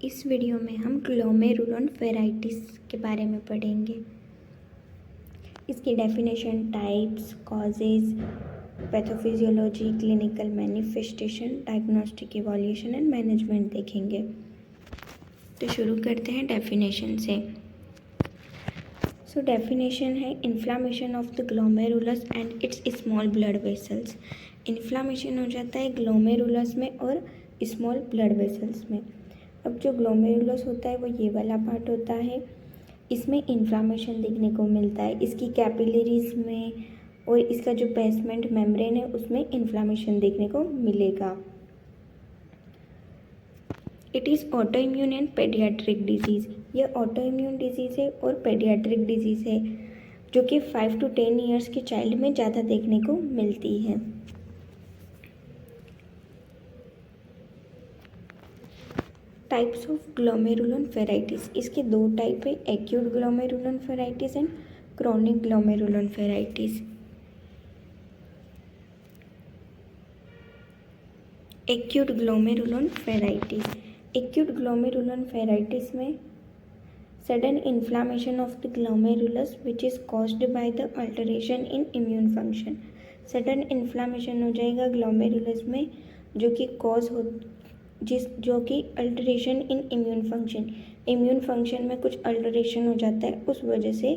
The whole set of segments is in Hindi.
इस वीडियो में हम ग्लोमेरुलोनेफ्राइटिस के बारे में पढ़ेंगे। इसकी definition, types, causes, pathophysiology, clinical manifestation, diagnostic evolution and management देखेंगे। तो शुरू करते हैं डेफिनेशन से। डेफिनेशन है inflammation of the glomerulus and it's small blood vessels. Inflammation हो जाता है ग्लोमेरुलस में और स्मॉल ब्लड वेसल्स में। अब जो ग्लोमेरुलस होता है वो ये वाला पार्ट होता है, इसमें इन्फ्लामेशन देखने को मिलता है। इसकी कैपिलरीज में और इसका जो बेसमेंट मेम्ब्रेन है उसमें इन्फ्लामेशन देखने को मिलेगा। It is auto immune and paediatric disease. यह ऑटो इम्यून डिजीज़ है और पेडियाट्रिक डिजीज़ है जो कि 5 to 10 ईयर्स के चाइल्ड में ज़्यादा देखने को मिलती है। Types of glomerulonephritis. इसके दो टाइप है, acute glomerulonephritis and chronic glomerulonephritis. Acute glomerulonephritis. Acute glomerulonephritis में sudden inflammation of the glomerulus which is caused by the alteration in immune function. Sudden inflammation हो जाएगा ग्लोमेरुलस में जो कि अल्टरेशन इन इम्यून फंक्शन में कुछ अल्टरेशन हो जाता है, उस वजह से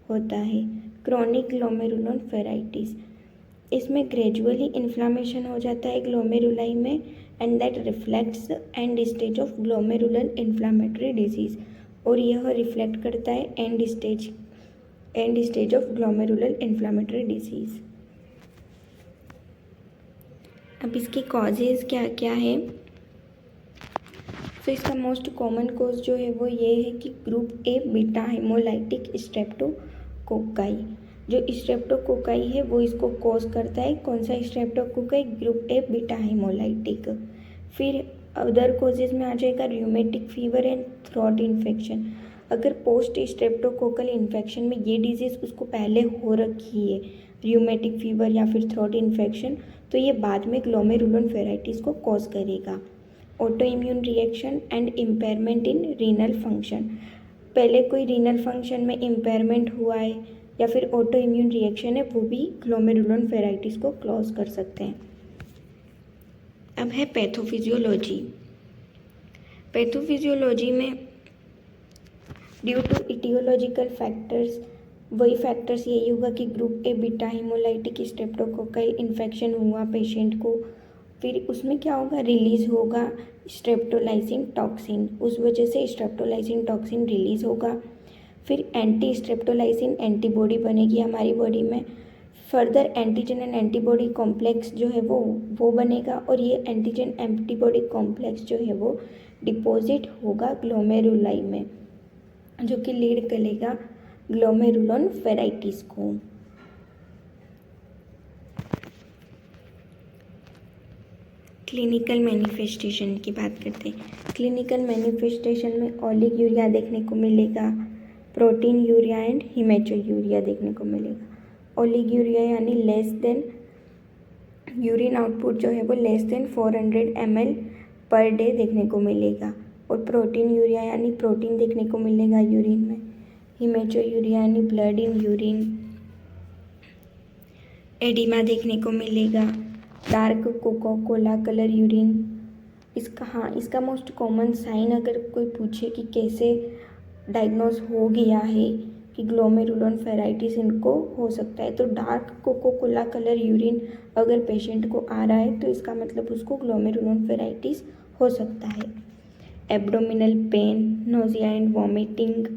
होता है। क्रोनिक ग्लोमेरुलोनेफ्राइटिस, इसमें ग्रेजुअली इन्फ्लामेशन हो जाता है ग्लोमेरुलाई में and that reflects and stage of glomerular inflammatory disease, और यह रिफ्लेक्ट करता है and stage of glomerular inflammatory disease. अब इसकी कॉजेज़ क्या क्या है। तो इसका मोस्ट कॉमन कॉज जो है वो ये है कि group A beta haemolytic streptococci. जो स्ट्रेप्टोकोकाई है वो इसको कॉज करता है। कौन सा streptococci? Group A beta haemolytic. फिर अदर कॉजेज में आ जाएगा rheumatic fever and throat infection. अगर पोस्ट स्ट्रेप्टोकोकल इन्फेक्शन में ये डिजीज़ उसको पहले हो रखी है, र्यूमेटिक फीवर या फिर थ्रोट इन्फेक्शन, तो ये बाद में ग्लोमेरुलोनेफ्राइटिस को कॉज करेगा। Auto immune reaction and impairment in renal function. पहले कोई रीनल फंक्शन में इम्पेयरमेंट हुआ है या फिर ऑटो इम्यून रिएक्शन है, वो भी ग्लोमेरुलोनेफ्राइटिस को क्लोज कर सकते हैं। अब है पैथोफिजियोलॉजी। पैथोफिजियोलॉजी में ड्यू टू इटियोलॉजिकल फैक्टर्स, वही फैक्टर्स यही होगा कि group A beta haemolytic streptococci infection हुआ पेशेंट को, फिर उसमें क्या होगा, रिलीज़ होगा स्ट्रेप्टोलाइसिन टॉक्सिन, उस वजह से स्ट्रेप्टोलाइसिन टॉक्सिन रिलीज़ होगा। फिर एंटी स्ट्रेप्टोलाइसिन एंटीबॉडी बनेगी हमारी बॉडी में। Further antigen and antibody complex जो है वो बनेगा, और ये एंटीजन एंटीबॉडी कॉम्प्लेक्स जो है वो डिपॉजिट होगा ग्लोमेरुलाई में, जो कि लीड करेगा ग्लोमेरुलोनेफ्राइटिस को। क्लिनिकल मैनिफेस्टेशन की बात करते हैं। क्लिनिकल मैनिफेस्टेशन में ओलिगूरिया देखने को मिलेगा, प्रोटीन यूरिया एंड हिमेचोयूरिया देखने को मिलेगा। ओलिगूरिया यानी लेस देन यूरिन आउटपुट जो है वो less then 400 ml per day देखने को मिलेगा, और प्रोटीन यूरिया यानी प्रोटीन देखने को मिलेगा यूरिन में। हिमेचोयूरिया यानी ब्लड इन यूरिन। एडिमा देखने को मिलेगा, dark Coca Cola colour urine. इसका मोस्ट कॉमन साइन अगर कोई पूछे कि कैसे डायग्नोज हो गया है कि ग्लोमेरुलोनेफ्राइटिस इनको हो सकता है, तो dark Coca Cola colour urine अगर पेशेंट को आ रहा है तो इसका मतलब उसको ग्लोमेरुलोनेफ्राइटिस हो सकता है। Abdominal pain, nausea and vomiting,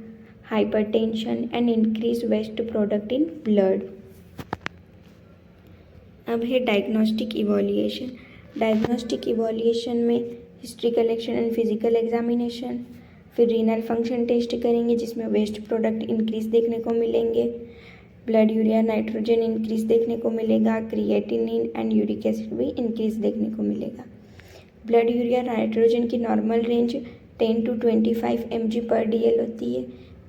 hypertension and increase waste product in blood. अब है डायग्नोस्टिक इवोल्यूशन। डायग्नोस्टिक इवोल्यूशन में history collection and physical examination, फिर रीनल फंक्शन टेस्ट करेंगे जिसमें वेस्ट प्रोडक्ट इंक्रीज देखने को मिलेंगे, ब्लड यूरिया नाइट्रोजन इंक्रीज देखने को मिलेगा, क्रिएटिनिन एंड यूरिक एसिड भी इंक्रीज देखने को मिलेगा। ब्लड यूरिया नाइट्रोजन की नॉर्मल रेंज 10 to 25 mg/dl होती है।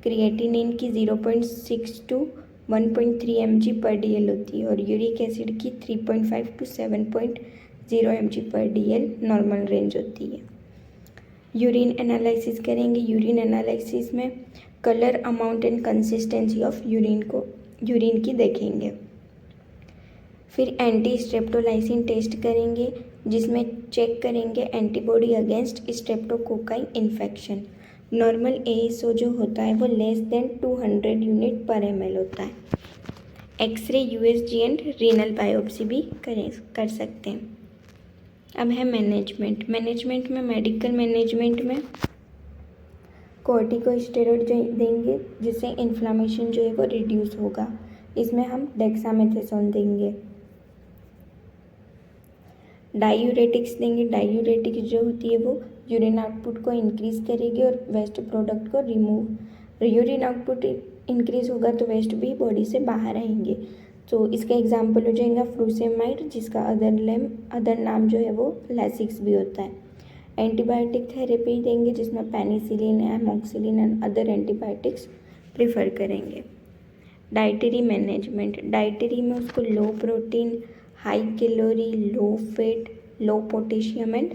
क्रिएटिनिन की 0.6 to 1.3 mg/dl होती है, और यूरिक एसिड की 3.5 to 7.0 mg/dl नॉर्मल रेंज होती है। यूरिन एनालिसिस करेंगे। यूरिन एनालिसिस में colour, amount and consistency of urine की देखेंगे। फिर एंटी स्ट्रेप्टोलाइसिन टेस्ट करेंगे, जिसमें चेक करेंगे antibody against streptococci infection. Normal ASO जो होता है वो less than 200 unit per ml होता है। X ray, USG and renal biopsy भी कर सकते हैं। अब है मैनेजमेंट में मेडिकल मैनेजमेंट में कॉर्टिकोस्टेरॉइड देंगे, जिससे इन्फ्लामेशन जो है वो रिड्यूस होगा। इसमें हम डेक्सामेथासोन देंगे। डायूरेटिक्स देंगे। डायूरेटिक्स जो होती है वो यूरिन आउटपुट को इंक्रीज़ करेगी और वेस्ट प्रोडक्ट को रिमूव। यूरिन आउटपुट इंक्रीज़ होगा तो वेस्ट भी बॉडी से बाहर आएंगे। तो इसका एग्जांपल हो जाएगा फ्रूसेमाइड, जिसका अदर नाम जो है वो लैसिक्स भी होता है। एंटीबायोटिक थेरेपी देंगे, जिसमें penicillin, amoxicillin and other antibiotics prefer करेंगे। डाइटरी मैनेजमेंट, डाइटरी में उसको low protein, high calorie, low fat, low potassium and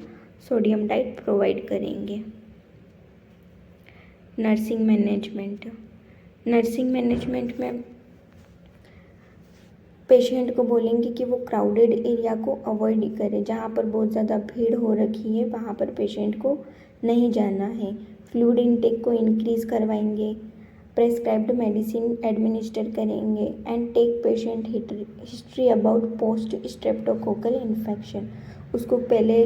sodium diet provide करेंगे। नर्सिंग मैनेजमेंट में पेशेंट को बोलेंगे कि वो क्राउडेड एरिया को अवॉइड करे। जहाँ पर बहुत ज़्यादा भीड़ हो रखी है वहाँ पर पेशेंट को नहीं जाना है। फ्लूइड इनटेक को इंक्रीज़ करवाएंगे। प्रेस्क्राइब्ड मेडिसिन एडमिनिस्टर करेंगे and take patient history about post streptococcal infection. उसको पहले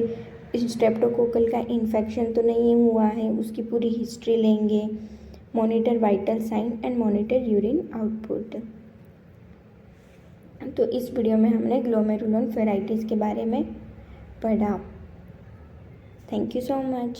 स्ट्रेप्टोकोकल का इन्फेक्शन तो नहीं हुआ है, उसकी पूरी हिस्ट्री लेंगे। Monitor vital sign and monitor urine output. तो इस वीडियो में हमने ग्लोमेरुलर फेराइटिस के बारे में पढ़ा। Thank you so much.